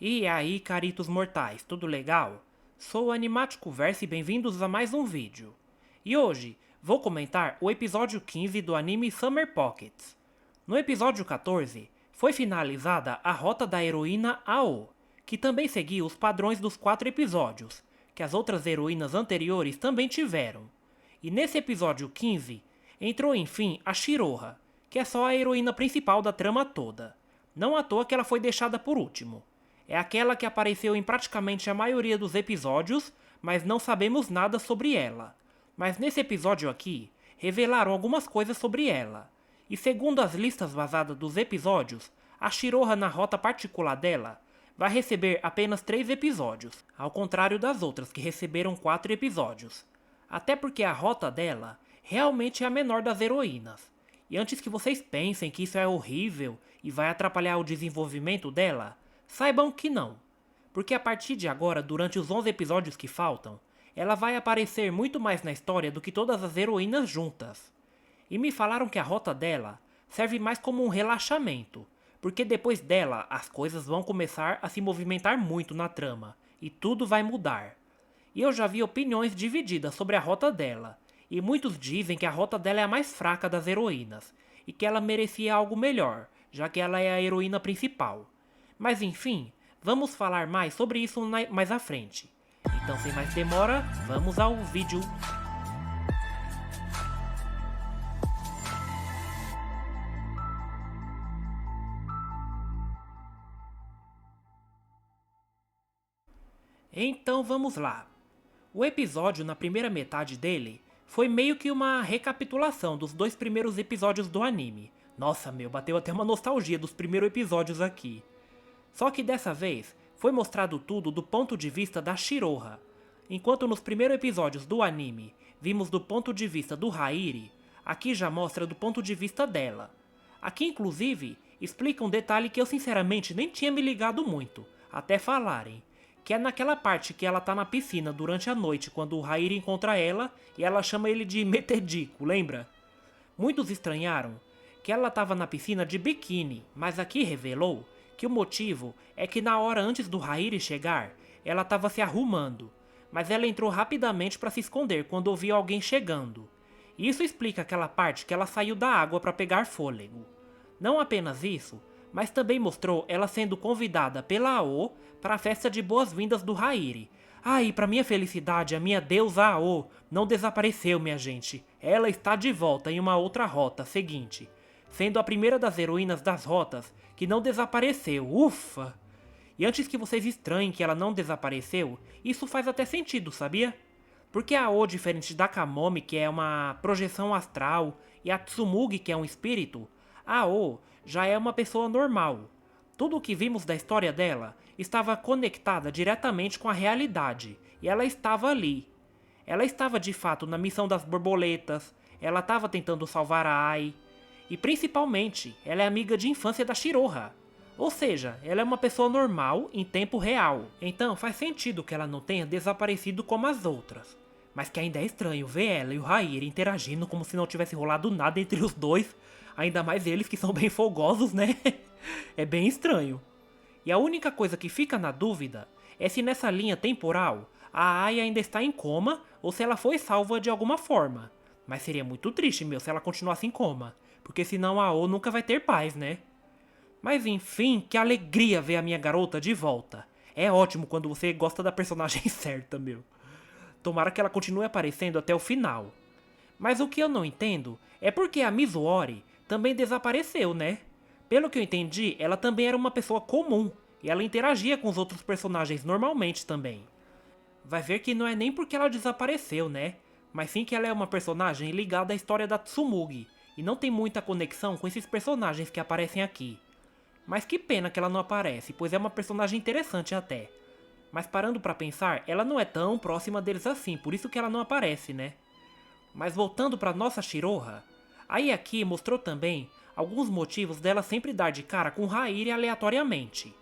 E aí, caritos mortais, tudo legal? Sou o Animático Verso e bem-vindos a mais um vídeo. E hoje, vou comentar o episódio 15 do anime Summer Pockets. No episódio 14, foi finalizada a rota da heroína Ao, que também seguiu os padrões dos 4 episódios, que as outras heroínas anteriores também tiveram. E nesse episódio 15, entrou enfim a Shiroha, que é só a heroína principal da trama toda. Não à toa que ela foi deixada por último. É aquela que apareceu em praticamente a maioria dos episódios, mas não sabemos nada sobre ela. Mas nesse episódio aqui, revelaram algumas coisas sobre ela. E segundo as listas vazadas dos episódios, a Shiroha na rota particular dela vai receber apenas 3 episódios, ao contrário das outras que receberam 4 episódios. Até porque a rota dela realmente é a menor das heroínas. E antes que vocês pensem que isso é horrível e vai atrapalhar o desenvolvimento dela, saibam que não, porque a partir de agora, durante os 11 episódios que faltam, ela vai aparecer muito mais na história do que todas as heroínas juntas. E me falaram que a rota dela serve mais como um relaxamento, porque depois dela as coisas vão começar a se movimentar muito na trama, e tudo vai mudar. E eu já vi opiniões divididas sobre a rota dela, e muitos dizem que a rota dela é a mais fraca das heroínas, e que ela merecia algo melhor, já que ela é a heroína principal. Mas enfim, vamos falar mais sobre isso mais à frente. Então sem mais demora, vamos ao vídeo. Então vamos lá. O episódio, na primeira metade dele, foi meio que uma recapitulação dos 2 primeiros episódios do anime. Nossa, bateu até uma nostalgia dos primeiros episódios aqui. Só que dessa vez, foi mostrado tudo do ponto de vista da Shiroha. Enquanto nos primeiros episódios do anime, vimos do ponto de vista do Hairi, aqui já mostra do ponto de vista dela. Aqui inclusive, explica um detalhe que eu sinceramente nem tinha me ligado muito, até falarem. Que é naquela parte que ela tá na piscina durante a noite, quando o Hairi encontra ela e ela chama ele de Metedico, lembra? Muitos estranharam que ela estava na piscina de biquíni, mas aqui revelou que o motivo é que na hora antes do Hairi chegar, ela estava se arrumando, mas ela entrou rapidamente para se esconder quando ouviu alguém chegando. E isso explica aquela parte que ela saiu da água para pegar fôlego. Não apenas isso, mas também mostrou ela sendo convidada pela Ao para a festa de boas-vindas do Hairi. Ah, e para minha felicidade, a minha deusa Ao não desapareceu, minha gente. Ela está de volta em uma outra rota seguinte, sendo a primeira das heroínas das rotas que não desapareceu. Ufa! E antes que vocês estranhem que ela não desapareceu, isso faz até sentido, sabia? Porque a Ao, diferente da Kamome, que é uma projeção astral, e a Tsumugi, que é um espírito, a Ao já é uma pessoa normal. Tudo o que vimos da história dela estava conectada diretamente com a realidade, e ela estava ali. Ela estava de fato na missão das borboletas, ela estava tentando salvar a Ai, e principalmente, ela é amiga de infância da Shiroha. Ou seja, ela é uma pessoa normal em tempo real, então faz sentido que ela não tenha desaparecido como as outras. Mas que ainda é estranho ver ela e o Hairi interagindo como se não tivesse rolado nada entre os dois, ainda mais eles que são bem fogosos, né? É bem estranho. E a única coisa que fica na dúvida é se nessa linha temporal a Ai ainda está em coma ou se ela foi salva de alguma forma. Mas seria muito triste, se ela continuasse em coma, porque senão a Ao nunca vai ter paz, né? Mas enfim, que alegria ver a minha garota de volta. É ótimo quando você gosta da personagem certa, Tomara que ela continue aparecendo até o final. Mas o que eu não entendo é porque a Mizuori também desapareceu, né? Pelo que eu entendi, ela também era uma pessoa comum, e ela interagia com os outros personagens normalmente também. Vai ver que não é nem porque ela desapareceu, né? Mas sim que ela é uma personagem ligada à história da Tsumugi, e não tem muita conexão com esses personagens que aparecem aqui. Mas que pena que ela não aparece, pois é uma personagem interessante até. Mas parando pra pensar, ela não é tão próxima deles assim, por isso que ela não aparece, né? Mas voltando pra nossa Shiroha, aí aqui mostrou também alguns motivos dela sempre dar de cara com Hairi aleatoriamente.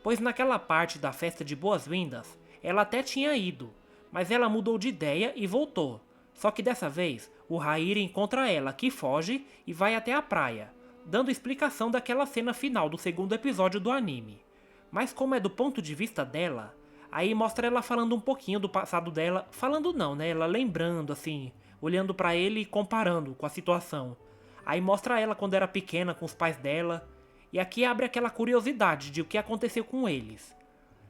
Pois naquela parte da festa de boas-vindas, ela até tinha ido, mas ela mudou de ideia e voltou. Só que dessa vez, o Hairi encontra ela, que foge e vai até a praia, dando explicação daquela cena final do segundo episódio do anime. Mas como é do ponto de vista dela, aí mostra ela falando um pouquinho do passado dela. Falando não, né? Ela lembrando, assim, olhando pra ele e comparando com a situação. Aí mostra ela quando era pequena com os pais dela. E aqui abre aquela curiosidade de o que aconteceu com eles.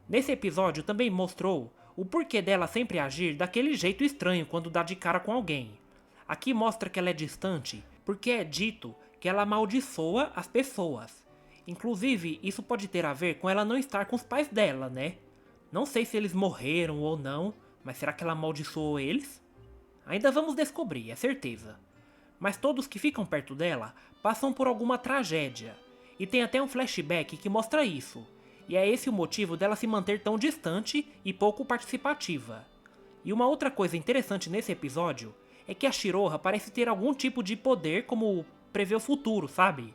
Nesse episódio também mostrou o porquê dela sempre agir daquele jeito estranho quando dá de cara com alguém. Aqui mostra que ela é distante porque é dito que ela amaldiçoa as pessoas. Inclusive, isso pode ter a ver com ela não estar com os pais dela, né? Não sei se eles morreram ou não, mas será que ela amaldiçoou eles? Ainda vamos descobrir, é certeza. Mas todos que ficam perto dela passam por alguma tragédia. E tem até um flashback que mostra isso. E é esse o motivo dela se manter tão distante e pouco participativa. E uma outra coisa interessante nesse episódio é que a Shiroha parece ter algum tipo de poder como prever o futuro, sabe?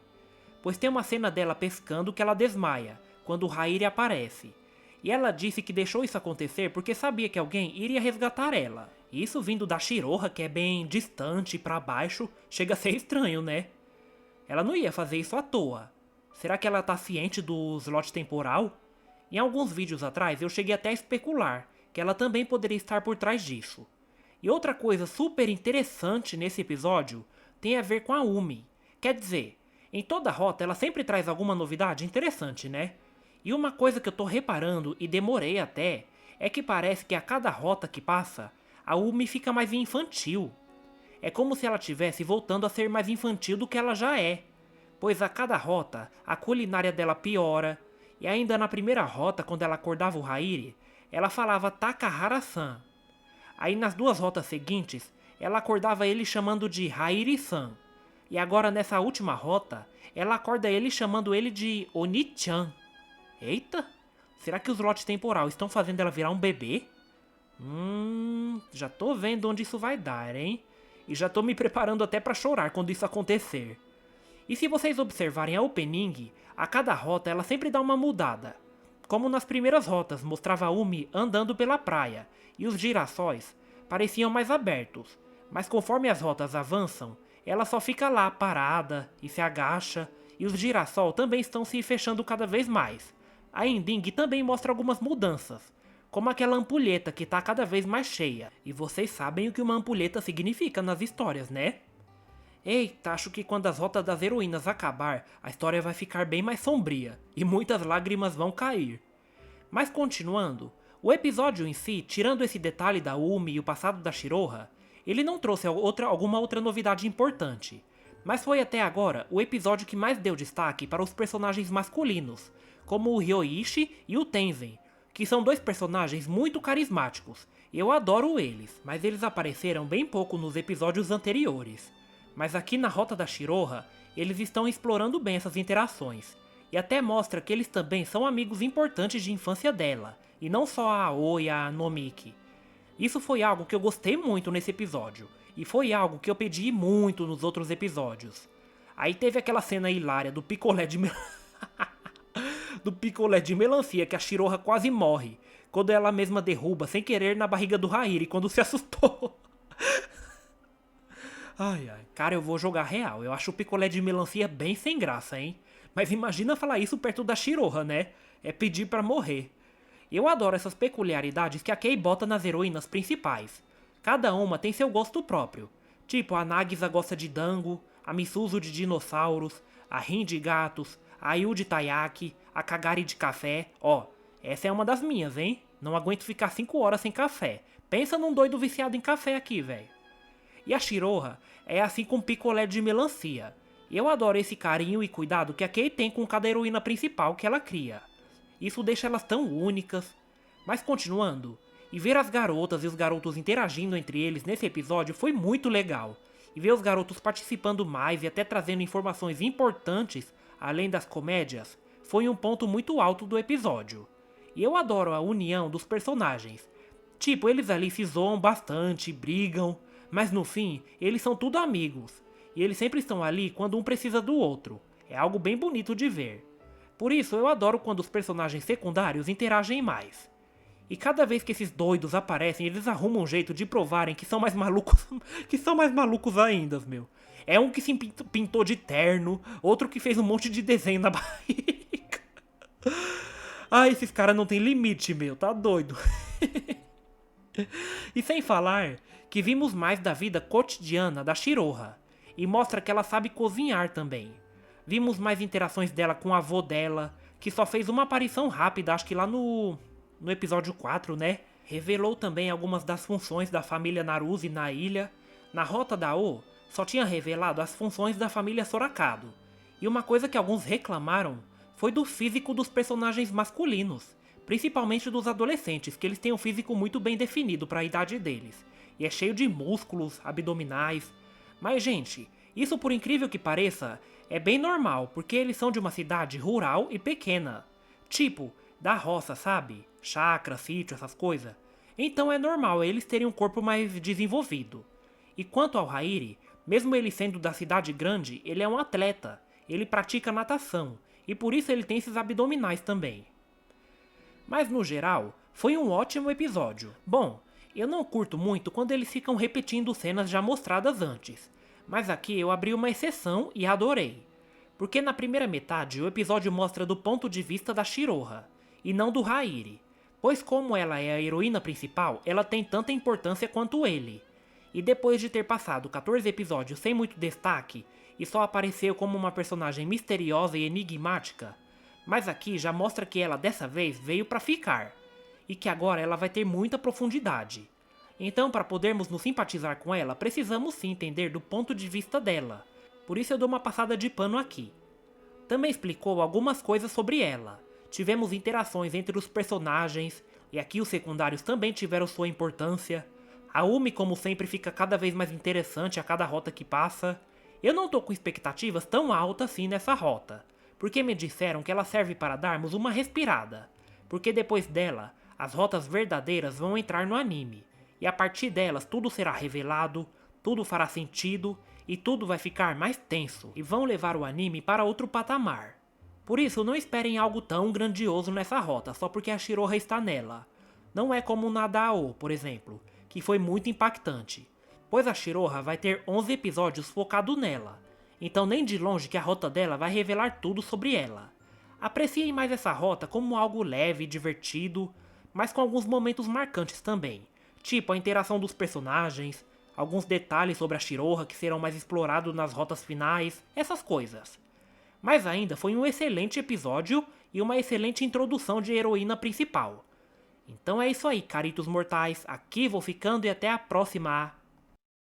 Pois tem uma cena dela pescando que ela desmaia, quando o Hairi aparece. E ela disse que deixou isso acontecer porque sabia que alguém iria resgatar ela. E isso vindo da Shiroha, que é bem distante pra baixo, chega a ser estranho, né? Ela não ia fazer isso à toa. Será que ela tá ciente do slot temporal? Em alguns vídeos atrás eu cheguei até a especular que ela também poderia estar por trás disso. E outra coisa super interessante nesse episódio tem a ver com a Umi. Quer dizer, em toda rota ela sempre traz alguma novidade interessante, né? E uma coisa que eu tô reparando e demorei até, é que parece que a cada rota que passa, a Umi fica mais infantil. É como se ela estivesse voltando a ser mais infantil do que ela já é. Pois a cada rota, a culinária dela piora, e ainda na primeira rota, quando ela acordava o Hairi, ela falava Takahara-san. Aí nas duas rotas seguintes, ela acordava ele chamando de Hairi-san. E agora nessa última rota, ela acorda ele chamando ele de Oni-chan. Eita, será que os lotes temporal estão fazendo ela virar um bebê? Já tô vendo onde isso vai dar, hein? E já tô me preparando até pra chorar quando isso acontecer. E se vocês observarem a opening, a cada rota ela sempre dá uma mudada. Como nas primeiras rotas mostrava a Umi andando pela praia, e os girassóis pareciam mais abertos. Mas conforme as rotas avançam, ela só fica lá parada e se agacha, e os girassol também estão se fechando cada vez mais. A ending também mostra algumas mudanças, como aquela ampulheta que tá cada vez mais cheia. E vocês sabem o que uma ampulheta significa nas histórias, né? Eita, acho que quando as rotas das heroínas acabar, a história vai ficar bem mais sombria, e muitas lágrimas vão cair. Mas continuando, o episódio em si, tirando esse detalhe da Umi e o passado da Shiroha, ele não trouxe alguma outra novidade importante. Mas foi até agora o episódio que mais deu destaque para os personagens masculinos, como o Ryoichi e o Tenzen, que são dois personagens muito carismáticos, e eu adoro eles, mas eles apareceram bem pouco nos episódios anteriores. Mas aqui na Rota da Shiroha, eles estão explorando bem essas interações, e até mostra que eles também são amigos importantes de infância dela, e não só a Aoi e a Nomiki. Isso foi algo que eu gostei muito nesse episódio, e foi algo que eu pedi muito nos outros episódios. Aí teve aquela cena hilária do picolé de do picolé de melancia que a Shiroha quase morre, quando ela mesma derruba sem querer na barriga do Hairi quando se assustou. Ai, cara, eu vou jogar real. Eu acho o picolé de melancia bem sem graça, hein? Mas imagina falar isso perto da Shiroha, né? É pedir pra morrer. Eu adoro essas peculiaridades que a Kei bota nas heroínas principais. Cada uma tem seu gosto próprio. Tipo, a Nagisa gosta de dango, a Misuzu de dinossauros, a Rin de gatos, a Ayu de taiyaki, a Kagari de café. Ó, essa é uma das minhas, hein? Não aguento ficar 5 horas sem café. Pensa num doido viciado em café aqui, velho. E a Shiroha é assim com picolé de melancia. Eu adoro esse carinho e cuidado que a Kei tem com cada heroína principal que ela cria. Isso deixa elas tão únicas. Mas continuando, e ver as garotas e os garotos interagindo entre eles nesse episódio foi muito legal. E ver os garotos participando mais e até trazendo informações importantes, além das comédias, foi um ponto muito alto do episódio. E eu adoro a união dos personagens. Tipo, eles ali se zoam bastante, brigam, mas no fim, eles são tudo amigos. E eles sempre estão ali quando um precisa do outro. É algo bem bonito de ver. Por isso, eu adoro quando os personagens secundários interagem mais. E cada vez que esses doidos aparecem, eles arrumam um jeito de provarem que são mais malucos, que são mais malucos ainda, meu. É um que se pintou de terno, outro que fez um monte de desenho na barriga. Ah, esses caras não tem limite, meu, tá doido. E sem falar que vimos mais da vida cotidiana da Shiroha. E mostra que ela sabe cozinhar também. Vimos mais interações dela com o avô dela, que só fez uma aparição rápida, acho que lá no episódio 4, né? Revelou também algumas das funções da família Naruse na ilha. Na Rota da O, só tinha revelado as funções da família Soracado. E uma coisa que alguns reclamaram foi do físico dos personagens masculinos, principalmente dos adolescentes, que eles têm um físico muito bem definido para a idade deles. E é cheio de músculos, abdominais. Mas, gente, isso por incrível que pareça, é bem normal, porque eles são de uma cidade rural e pequena. Tipo, da roça, sabe? Chácara, sítio, essas coisas. Então é normal eles terem um corpo mais desenvolvido. E quanto ao Hairi, mesmo ele sendo da cidade grande, ele é um atleta. Ele pratica natação, e por isso ele tem esses abdominais também. Mas no geral, foi um ótimo episódio. Bom, eu não curto muito quando eles ficam repetindo cenas já mostradas antes, mas aqui eu abri uma exceção e adorei. Porque na primeira metade o episódio mostra do ponto de vista da Shiroha, e não do Hairi, pois como ela é a heroína principal, ela tem tanta importância quanto ele. E depois de ter passado 14 episódios sem muito destaque, e só apareceu como uma personagem misteriosa e enigmática, mas aqui já mostra que ela dessa vez veio pra ficar, e que agora ela vai ter muita profundidade. Então, para podermos nos simpatizar com ela, precisamos sim entender do ponto de vista dela. Por isso eu dou uma passada de pano aqui. Também explicou algumas coisas sobre ela. Tivemos interações entre os personagens, e aqui os secundários também tiveram sua importância. A Umi, como sempre, fica cada vez mais interessante a cada rota que passa. Eu não tô com expectativas tão altas assim nessa rota, porque me disseram que ela serve para darmos uma respirada. Porque depois dela, as rotas verdadeiras vão entrar no anime, e a partir delas tudo será revelado, tudo fará sentido, e tudo vai ficar mais tenso, e vão levar o anime para outro patamar. Por isso, não esperem algo tão grandioso nessa rota, só porque a Shiroha está nela. Não é como na Dao, por exemplo, que foi muito impactante, pois a Shiroha vai ter 11 episódios focado nela, então nem de longe que a rota dela vai revelar tudo sobre ela. Apreciem mais essa rota como algo leve e divertido, mas com alguns momentos marcantes também, tipo a interação dos personagens, alguns detalhes sobre a Shiroha que serão mais explorados nas rotas finais, essas coisas. Mas ainda foi um excelente episódio e uma excelente introdução de heroína principal. Então é isso aí, caritos mortais, aqui vou ficando e até a próxima!